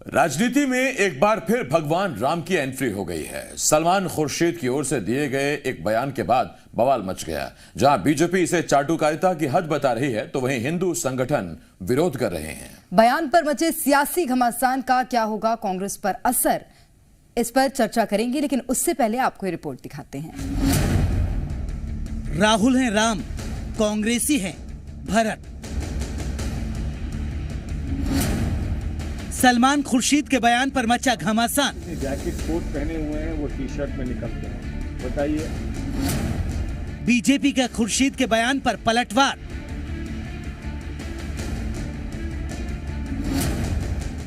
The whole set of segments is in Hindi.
राजनीति में एक बार फिर भगवान राम की एंट्री हो गई है। सलमान खुर्शीद की ओर से दिए गए एक बयान के बाद बवाल मच गया। जहां बीजेपी इसे चाटुकारिता की हद बता रही है तो वहीं हिंदू संगठन विरोध कर रहे हैं। बयान पर मचे सियासी घमासान का क्या होगा कांग्रेस पर असर, इस पर चर्चा करेंगे, लेकिन उससे पहले आपको ये रिपोर्ट दिखाते हैं। राहुल हैं राम, कांग्रेसी हैं भरत। सलमान खुर्शीद के बयान पर मचा घमासान। जैकेट कोट पहने हुए हैं, वो टी शर्ट में निकलते हैं, बताइए। बीजेपी के खुर्शीद के बयान पर पलटवार।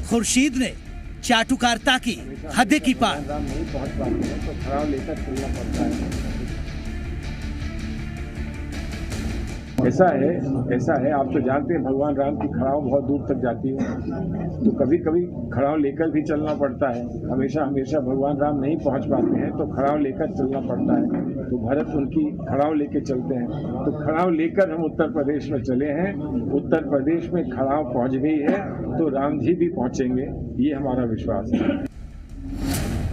खुर्शीद ने चाटुकारिता की हद की पार। नहीं पहुंच पाते हैं तो खड़ा लेकर चलना पड़ता है। ऐसा है आप तो जानते हैं भगवान राम की खड़ाव बहुत दूर तक जाती है, तो कभी कभी खड़ाव लेकर भी चलना पड़ता है। हमेशा भगवान राम नहीं पहुंच पाते हैं तो खड़ाव लेकर चलना पड़ता है। तो भरत उनकी खड़ाव लेके चलते हैं, तो खड़ाव लेकर हम उत्तर प्रदेश में चले हैं। उत्तर प्रदेश में खड़ाव पहुंच गई है तो राम जी भी पहुंचेंगे, ये हमारा विश्वास है।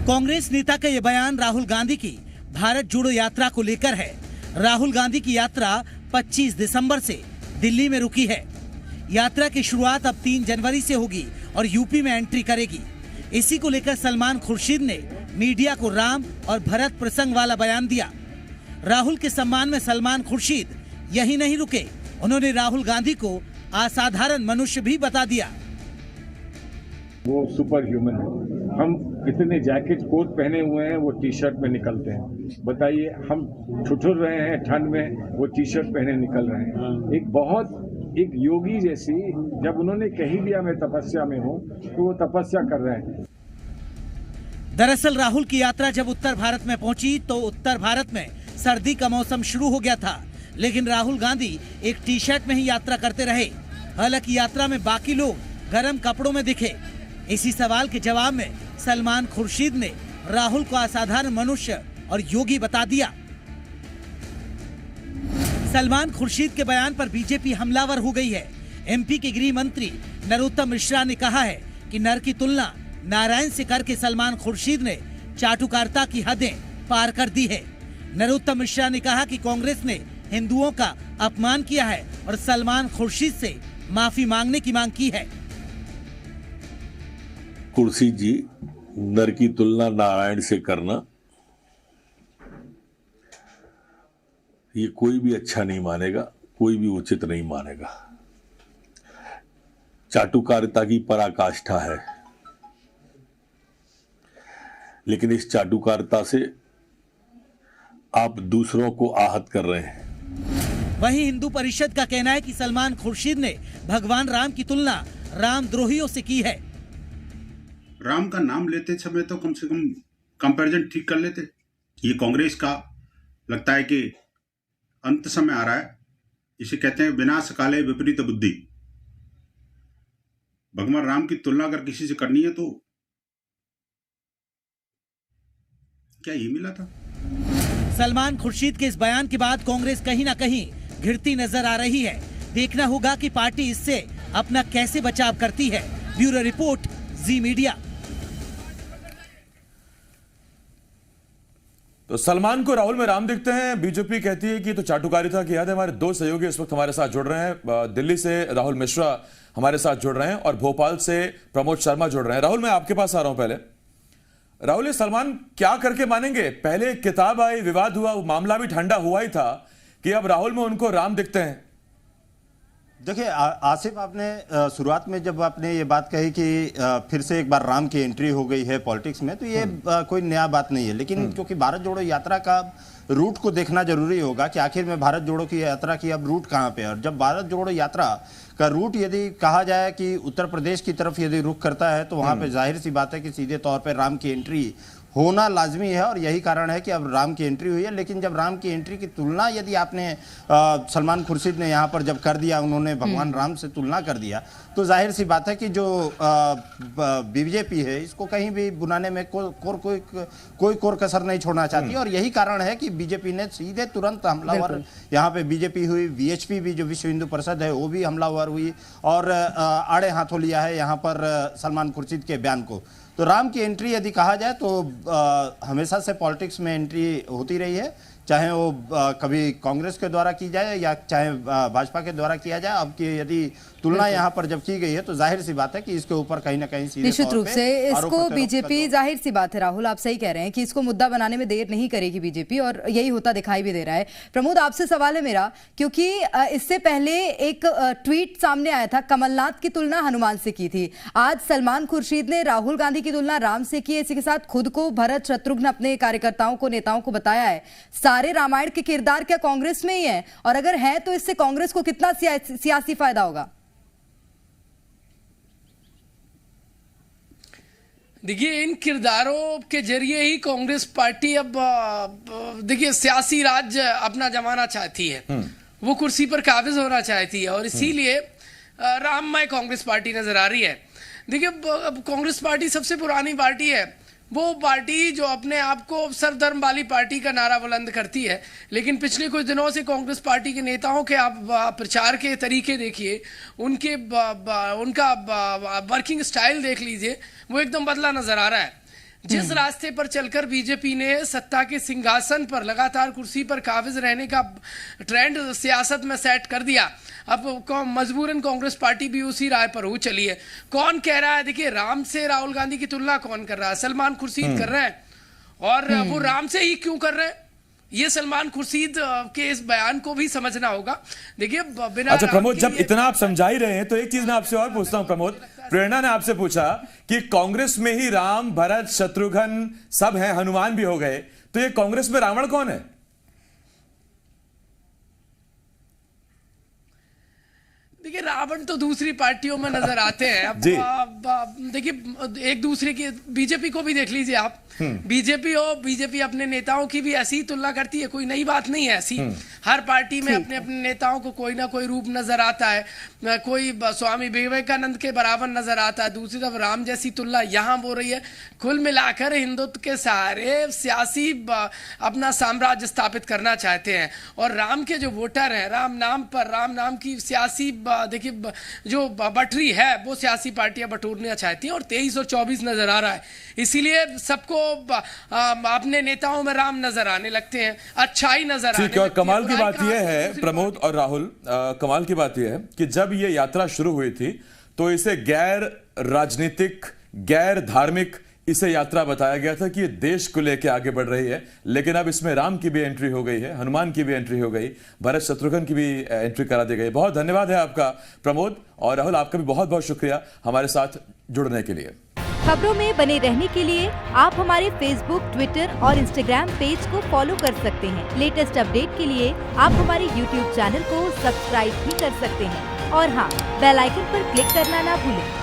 कांग्रेस नेता का ये बयान राहुल गांधी की भारत जोड़ो यात्रा को लेकर है। राहुल गांधी की यात्रा 25 दिसंबर से दिल्ली में रुकी है। यात्रा की शुरुआत अब 3 जनवरी से होगी और यूपी में एंट्री करेगी। इसी को लेकर सलमान खुर्शीद ने मीडिया को राम और भरत प्रसंग वाला बयान दिया। राहुल के सम्मान में सलमान खुर्शीद यही नहीं रुके, उन्होंने राहुल गांधी को असाधारण मनुष्य भी बता दिया। वो सुपर ह्यूमन है। हम इतने जैकेट कोट पहने हुए हैं, वो टी शर्ट में निकलते हैं, बताइए। हम ठुठुर रहे हैं ठंड में, वो टी शर्ट पहने निकल रहे हैं। एक योगी जैसी, जब उन्होंने कही दिया मैं तपस्या में हूँ, तो वो तपस्या कर रहे हैं। दरअसल राहुल की यात्रा जब उत्तर भारत में पहुंची तो उत्तर भारत में सर्दी का मौसम शुरू हो गया था, लेकिन राहुल गांधी एक टी शर्ट में ही यात्रा करते रहे। हालांकि यात्रा में बाकी लोग गर्म कपड़ों में दिखे। इसी सवाल के जवाब में सलमान खुर्शीद ने राहुल को असाधारण मनुष्य और योगी बता दिया। सलमान खुर्शीद के बयान पर बीजेपी हमलावर हो गई है। एमपी के गृह मंत्री नरोत्तम मिश्रा ने कहा है कि नर की तुलना नारायण से करके सलमान खुर्शीद ने चाटुकारिता की हदें पार कर दी है। नरोत्तम मिश्रा ने कहा कि कांग्रेस ने हिंदुओं का अपमान किया है और सलमान खुर्शीद से माफी मांगने की मांग की है। खुर्शीद जी, नर की तुलना नारायण से करना ये कोई भी अच्छा नहीं मानेगा, कोई भी उचित नहीं मानेगा। चाटुकारिता की पराकाष्ठा है, लेकिन इस चाटुकारिता से आप दूसरों को आहत कर रहे हैं। वहीं हिंदू परिषद का कहना है कि सलमान खुर्शीद ने भगवान राम की तुलना रामद्रोहियों से की है। राम का नाम लेते समय तो कम से कम कंपैरिजन ठीक कर लेते। ये कांग्रेस का लगता है कि अंत समय आ रहा है। इसे कहते हैं विनाश काले विपरीत बुद्धि। भगवान राम की तुलना अगर किसी से करनी है तो क्या ये मिला था? सलमान खुर्शीद के इस बयान के बाद कांग्रेस कहीं ना कहीं घिरती नजर आ रही है। देखना होगा कि पार्टी इससे अपना कैसे बचाव करती है। ब्यूरो रिपोर्ट, जी मीडिया। तो सलमान को राहुल में राम दिखते हैं, बीजेपी कहती है कि तो चाटुकारिता की याद है। हमारे 2 सहयोगी इस वक्त हमारे साथ जुड़ रहे हैं। दिल्ली से राहुल मिश्रा हमारे साथ जुड़ रहे हैं और भोपाल से प्रमोद शर्मा जुड़ रहे हैं। राहुल, मैं आपके पास आ रहा हूं। पहले राहुल, ये सलमान क्या करके मानेंगे? पहले किताब आई, विवाद हुआ, मामला भी ठंडा हुआ ही था कि अब राहुल में उनको राम दिखते हैं। देखिए आसिफ, आपने शुरुआत में जब आपने ये बात कही कि फिर से एक बार राम की एंट्री हो गई है पॉलिटिक्स में, तो ये कोई नया बात नहीं है। लेकिन क्योंकि भारत जोड़ो यात्रा का रूट को देखना जरूरी होगा कि आखिर में भारत जोड़ो की यात्रा की अब रूट कहाँ पे है। और जब भारत जोड़ो यात्रा का रूट यदि कहा जाए कि उत्तर प्रदेश की तरफ यदि रुख करता है, तो वहाँ पे जाहिर सी बात है कि सीधे तौर पर राम की एंट्री होना लाजमी है और यही कारण है कि अब राम की एंट्री हुई है। लेकिन जब राम की एंट्री की तुलना यदि आपने सलमान खुर्शीद ने यहाँ पर जब कर दिया, उन्होंने भगवान राम से तुलना कर दिया, तो जाहिर सी बात है कि जो बीजेपी है इसको कहीं भी बुनाने में कोई कोर कसर नहीं छोड़ना चाहती। और यही कारण है कि बीजेपी ने सीधे तुरंत हमलावर यहाँ पे बीजेपी हुई, वीएचपी भी जो विश्व हिंदू परिषद है वो भी हमलावर हुई और आड़े हाथों लिया है यहाँ पर सलमान खुर्शीद के बयान को। तो राम की एंट्री यदि कहा जाए तो हमेशा से पॉलिटिक्स में एंट्री होती रही है, चाहे वो कभी कांग्रेस के द्वारा की जाए या चाहे भाजपा के द्वारा किया जाए। अब की यदि तुलना यहाँ पर जब की गई है तो जाहिर सी बात है कि इसके ऊपर कहीं ना कहीं निश्चित रूप से इसको बीजेपी, जाहिर सी बात है राहुल, आप सही कह रहे हैं कि इसको मुद्दा बनाने में देर नहीं करेगी बीजेपी, और यही होता दिखाई भी दे रहा है। प्रमोद, आपसे सवाल है मेरा, क्योंकि इससे पहले एक ट्वीट सामने आया था, कमलनाथ की तुलना हनुमान से की थी, आज सलमान खुर्शीद ने राहुल गांधी की तुलना राम से की है। इसी के साथ खुद को भरत शत्रुघ्न अपने कार्यकर्ताओं को, नेताओं को बताया है। सारे रामायण के किरदार क्या कांग्रेस में ही है, और अगर है तो इससे कांग्रेस को कितना सियासी फायदा होगा? देखिए, इन किरदारों के जरिए ही कांग्रेस पार्टी अब देखिए सियासी राज्य अपना जमाना चाहती है, वो कुर्सी पर काबिज होना चाहती है, और इसीलिए राममय कांग्रेस पार्टी नजर आ रही है। देखिए, कांग्रेस पार्टी सबसे पुरानी पार्टी है, वो पार्टी जो अपने आप को सर्वधर्म वाली पार्टी का नारा बुलंद करती है, लेकिन पिछले कुछ दिनों से कांग्रेस पार्टी के नेताओं के आप प्रचार के तरीके देखिए, उनका वर्किंग स्टाइल देख लीजिए, वो एकदम बदला नजर आ रहा है। जिस रास्ते पर चलकर बीजेपी ने सत्ता के सिंहासन पर लगातार कुर्सी पर काबिज रहने का ट्रेंड सियासत में सेट कर दिया, अब मजबूरन कांग्रेस पार्टी भी उसी राह पर हो चली है। कौन कह रहा है, देखिए, राम से राहुल गांधी की तुलना कौन कर रहा है? सलमान खुर्शीद कर रहे हैं, और वो राम से ही क्यों कर रहे हैं, ये सलमान खुर्शीद के इस बयान को भी समझना होगा। देखिए, बिना अच्छा प्रमोद, जब इतना आप समझा ही रहे हैं तो एक चीज मैं आपसे और पूछता हूं प्रमोद। प्रेरणा ने आपसे पूछा कि कांग्रेस में ही राम, भरत, शत्रुघ्न सब हैं, हनुमान भी हो गए, तो ये कांग्रेस में रावण कौन है? देखिए, रावण तो दूसरी पार्टियों में नजर आते हैं। अब देखिए, एक दूसरे की, बीजेपी को भी देख लीजिए आप, बीजेपी अपने नेताओं की भी ऐसी ही तुलना करती है, कोई नई बात नहीं है ऐसी। हर पार्टी में अपने अपने नेताओं को कोई ना कोई रूप नजर आता है, कोई स्वामी विवेकानंद के बराबर नजर आता है, दूसरी तरफ राम जैसी तुलना यहाँ हो रही है। कुल मिलाकर हिंदुत्व के सारे सियासी अपना साम्राज्य स्थापित करना चाहते हैं, और राम के जो वोटर हैं, राम नाम की सियासी देखिए जो बटरी है वो सियासी पार्टियां बटोरना चाहती हैं, और 23 और 24 नजर आ रहा है। इसीलिए सबको अपने नेताओं में राम नजर आने लगते हैं, अच्छाई नजर आने लगती है। और कमाल की बात यह है प्रमोद और राहुल, कमाल की बात यह है कि जब ये यात्रा शुरू हुई थी तो इसे गैर राजनीतिक, गैर धार्मिक इसे यात्रा बताया गया था कि ये देश को लेकर आगे बढ़ रही है, लेकिन अब इसमें राम की भी एंट्री हो गई है, हनुमान की भी एंट्री हो गई, भरत शत्रुघ्न की भी एंट्री करा दी गई। बहुत धन्यवाद है आपका प्रमोद, और राहुल आपका भी बहुत बहुत शुक्रिया हमारे साथ जुड़ने के लिए। खबरों में बने रहने के लिए आप हमारे फेसबुक, ट्विटर और इंस्टाग्राम पेज को फॉलो कर सकते हैं। लेटेस्ट अपडेट के लिए आप हमारे यूट्यूब चैनल को सब्सक्राइब भी कर सकते हैं, और हाँ, बेल आइकन पर क्लिक करना ना भूलें।